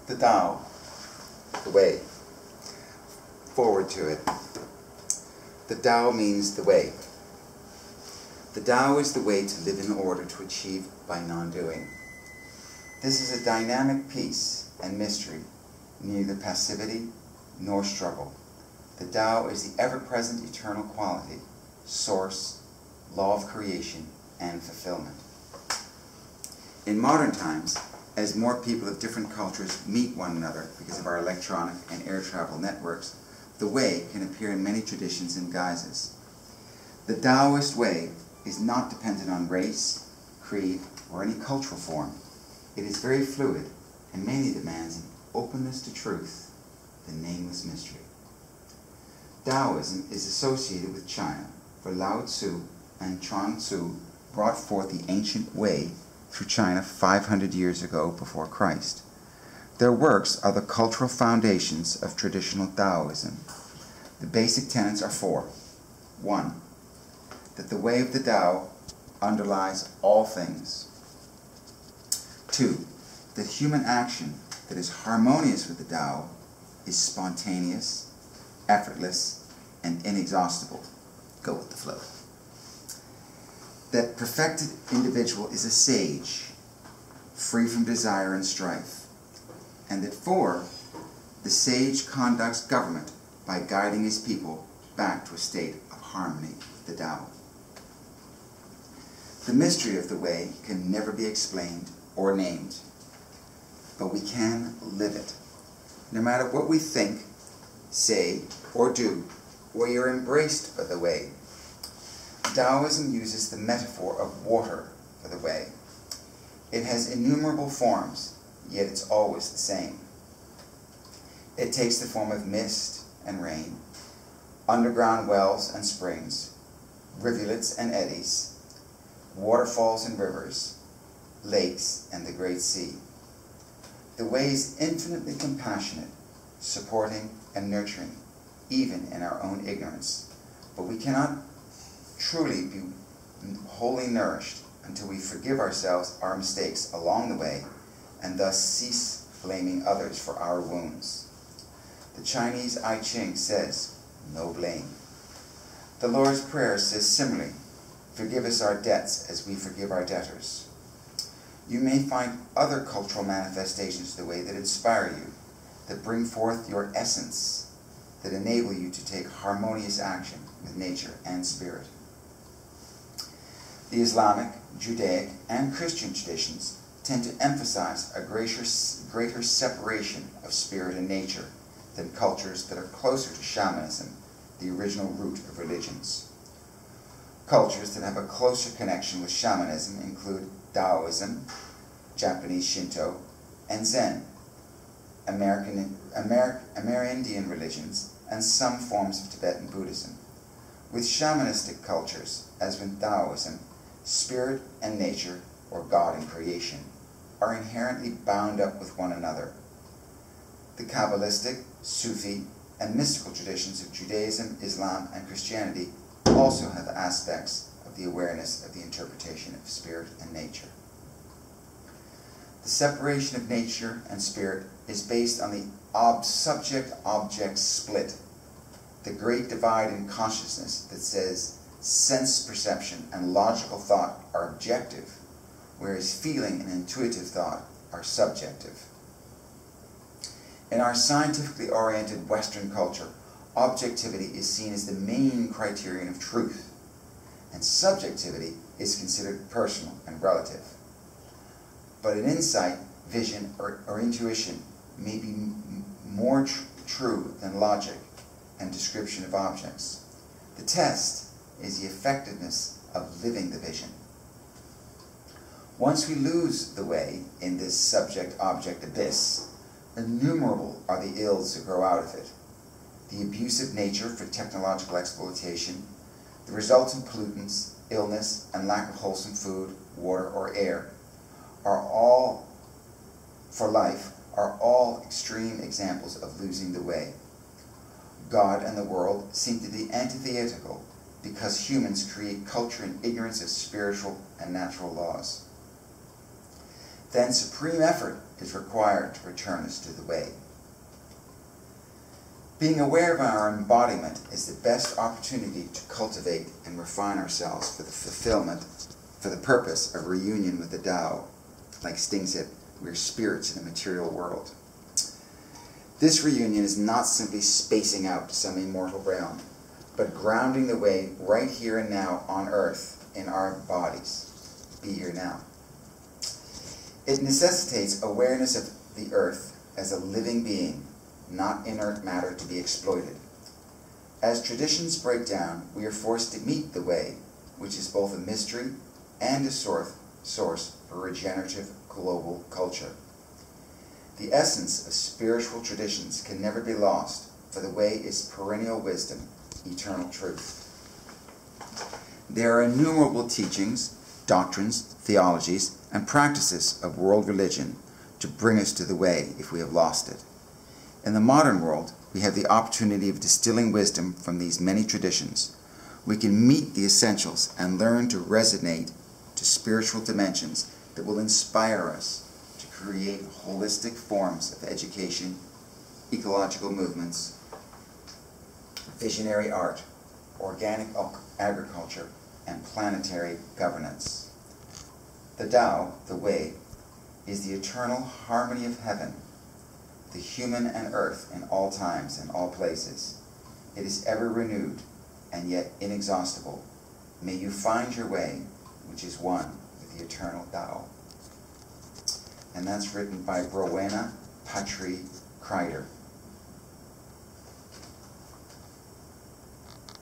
The Tao, the way. Forward to it. The Tao means the way. The Tao is the way to live in order to achieve by non-doing. This is a dynamic peace and mystery, neither passivity nor struggle. The Tao is the ever-present eternal quality, source, law of creation, and fulfillment. In modern times, as more people of different cultures meet one another because of our electronic and air travel networks, the way can appear in many traditions and guises. The Taoist way is not dependent on race, creed, or any cultural form. It is very fluid and mainly demands an openness to truth, the nameless mystery. Taoism is associated with China, for Lao Tzu and Chuang Tzu brought forth the ancient way through China 500 years ago before Christ. Their works are the cultural foundations of traditional Taoism. The basic tenets are four. 1. That the way of the Tao underlies all things. 2. That human action that is harmonious with the Tao is spontaneous, effortless, and inexhaustible. Go with the flow. That perfected individual is a sage, free from desire and strife. And that 4, the sage conducts government by guiding his people back to a state of harmony with the Tao. The mystery of the way can never be explained or named, but we can live it. No matter what we think, say, or do, we are embraced by the way. Taoism uses the metaphor of water for the way. It has innumerable forms, yet it's always the same. It takes the form of mist and rain, underground wells and springs, rivulets and eddies, waterfalls and rivers, lakes and the great sea. The way is infinitely compassionate, supporting and nurturing, even in our own ignorance. But we cannot truly be wholly nourished until we forgive ourselves our mistakes along the way and thus cease blaming others for our wounds. The Chinese I Ching says, no blame. The Lord's Prayer says similarly, forgive us our debts as we forgive our debtors. You may find other cultural manifestations of the way that inspire you, that bring forth your essence, that enable you to take harmonious action with nature and spirit. The Islamic, Judaic, and Christian traditions tend to emphasize a greater separation of spirit and nature than cultures that are closer to shamanism, the original root of religions. Cultures that have a closer connection with shamanism include Taoism, Japanese Shinto, and Zen, Amerindian religions, and some forms of Tibetan Buddhism. With shamanistic cultures, as with Taoism, spirit and nature, or God and creation, are inherently bound up with one another. The Kabbalistic, Sufi, and mystical traditions of Judaism, Islam, and Christianity also have aspects of the awareness of the interpretation of spirit and nature. The separation of nature and spirit is based on the subject-object split, the great divide in consciousness that says sense perception and logical thought are objective, whereas feeling and intuitive thought are subjective. In our scientifically oriented Western culture, objectivity is seen as the main criterion of truth, and subjectivity is considered personal and relative. But an insight, vision, or intuition may be more true than logic and description of objects. The test is the effectiveness of living the vision. Once we lose the way in this subject-object abyss, innumerable are the ills that grow out of it. The abusive nature for technological exploitation, the resultant pollutants, illness, and lack of wholesome food, water, or air are all extreme examples of losing the way. God and the world seem to be antithetical because humans create culture in ignorance of spiritual and natural laws. then supreme effort is required to return us to the way. Being aware of our embodiment is the best opportunity to cultivate and refine ourselves for the fulfillment, for the purpose of reunion with the Tao. Like Sting said, we are spirits in a material world. This reunion is not simply spacing out to some immortal realm, but grounding the way right here and now on earth in our bodies. Be here now. It necessitates awareness of the earth as a living being, not inert matter to be exploited. As traditions break down, we are forced to meet the way, which is both a mystery and a source for regenerative global culture. The essence of spiritual traditions can never be lost, for the way is perennial wisdom, eternal truth. There are innumerable teachings, doctrines, theologies, and practices of world religion to bring us to the way if we have lost it. In the modern world, we have the opportunity of distilling wisdom from these many traditions. We can meet the essentials and learn to resonate to spiritual dimensions that will inspire us to create holistic forms of education, ecological movements, visionary art, organic agriculture, and planetary governance. The Tao, the way, is the eternal harmony of heaven, the human and earth in all times and all places. It is ever renewed and yet inexhaustible. May you find your way, which is one with the eternal Tao. And that's written by Rowena Patry Kreider.